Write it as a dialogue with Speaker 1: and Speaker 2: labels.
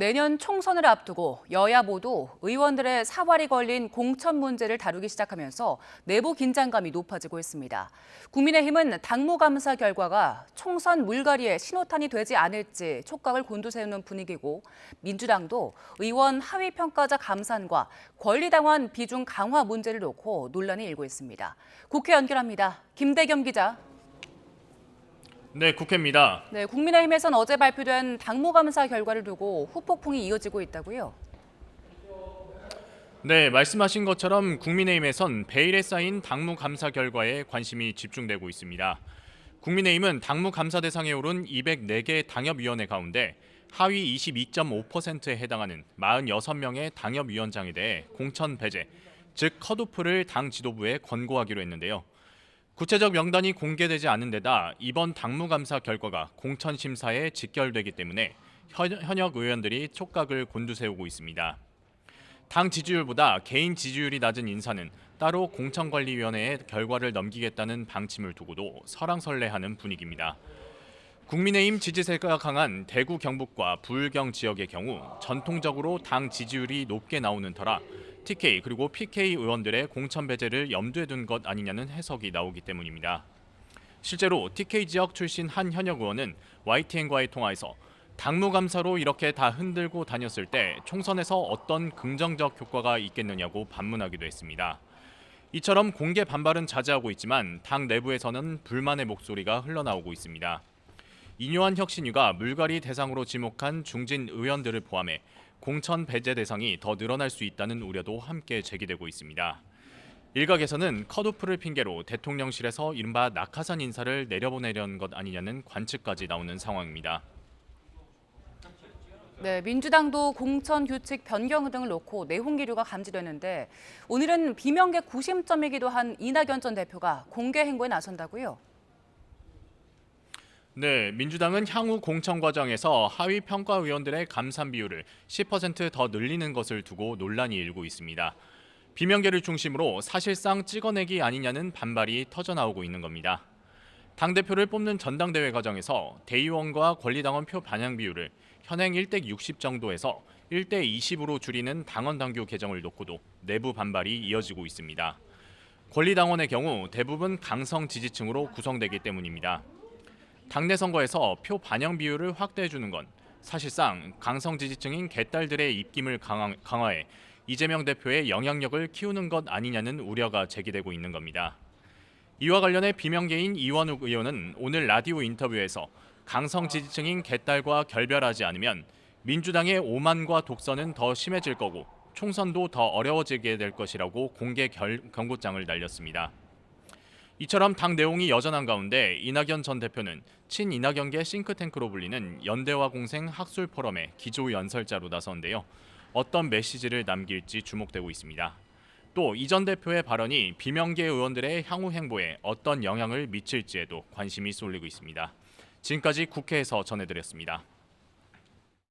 Speaker 1: 내년 총선을 앞두고 여야 모두 의원들의 사활이 걸린 공천 문제를 다루기 시작하면서 내부 긴장감이 높아지고 있습니다. 국민의힘은 당무감사 결과가 총선 물갈이에 신호탄이 되지 않을지 촉각을 곤두세우는 분위기고, 민주당도 의원 하위 평가자 감산과 권리당원 비중 강화 문제를 놓고 논란이 일고 있습니다. 국회 연결합니다. 김대겸 기자.
Speaker 2: 네, 국회입니다.
Speaker 1: 네, 국민의힘에선 어제 발표된 당무감사 결과를 두고 후폭풍이 이어지고 있다고요?
Speaker 2: 네, 말씀하신 것처럼 국민의힘에선 베일에 쌓인 당무감사 결과에 관심이 집중되고 있습니다. 국민의힘은 당무감사 대상에 오른 204개 당협위원회 가운데 하위 22.5%에 해당하는 46명의 당협위원장에 대해 공천 배제, 즉 컷오프를 당 지도부에 권고하기로 했는데요. 구체적 명단이 공개되지 않은 데다 이번 당무감사 결과가 공천 심사에 직결되기 때문에 현역 의원들이 촉각을 곤두세우고 있습니다. 당 지지율보다 개인 지지율이 낮은 인사는 따로 공천관리위원회에 결과를 넘기겠다는 방침을 두고도 설왕설래하는 분위기입니다. 국민의힘 지지세가 강한 대구 경북과 부울경 지역의 경우 전통적으로 당 지지율이 높게 나오는 터라 TK 그리고 PK 의원들의 공천 배제를 염두에 둔 것 아니냐는 해석이 나오기 때문입니다. 실제로 TK 지역 출신 한 현역 의원은 YTN과의 통화에서 당무감사로 이렇게 다 흔들고 다녔을 때 총선에서 어떤 긍정적 효과가 있겠느냐고 반문하기도 했습니다. 이처럼 공개 반발은 자제하고 있지만 당 내부에서는 불만의 목소리가 흘러나오고 있습니다. 이뇨한 혁신위가 물갈이 대상으로 지목한 중진 의원들을 포함해 공천 배제 대상이 더 늘어날 수 있다는 우려도 함께 제기되고 있습니다. 일각에서는 컷오프를 핑계로 대통령실에서 이른바 낙하산 인사를 내려보내려는 것 아니냐는 관측까지 나오는 상황입니다.
Speaker 1: 네, 민주당도 공천 규칙 변경 등을 놓고 내홍 기류가 감지되는데, 오늘은 비명계 구심점이기도 한 이낙연 전 대표가 공개 행보에 나선다고요?
Speaker 2: 네, 민주당은 향후 공천 과정에서 하위 평가 의원들의 감산 비율을 10%더 늘리는 것을 두고 논란이 일고 있습니다. 비명계를 중심으로 사실상 찍어내기 아니냐는 반발이 터져나오고 있는 겁니다. 당대표를 뽑는 전당대회 과정에서 대의원과 권리당원 표 반영 비율을 현행 1대 60 정도에서 1대 20으로 줄이는 당원 당규 개정을 놓고도 내부 반발이 이어지고 있습니다. 권리당원의 경우 대부분 강성 지지층으로 구성되기 때문입니다. 당내 선거에서 표 반영 비율을 확대해주는 건 사실상 강성 지지층인 개딸들의 입김을 강화해 이재명 대표의 영향력을 키우는 것 아니냐는 우려가 제기되고 있는 겁니다. 이와 관련해 비명계인 이원욱 의원은 오늘 라디오 인터뷰에서 강성 지지층인 개딸과 결별하지 않으면 민주당의 오만과 독선은 더 심해질 거고 총선도 더 어려워지게 될 것이라고 공개 경고장을 날렸습니다. 이처럼 당 내용이 여전한 가운데 이낙연 전 대표는 친이낙연계 싱크탱크로 불리는 연대와 공생 학술 포럼의 기조 연설자로 나섰는데요. 어떤 메시지를 남길지 주목되고 있습니다. 또 이 전 대표의 발언이 비명계 의원들의 향후 행보에 어떤 영향을 미칠지에도 관심이 쏠리고 있습니다. 지금까지 국회에서 전해드렸습니다.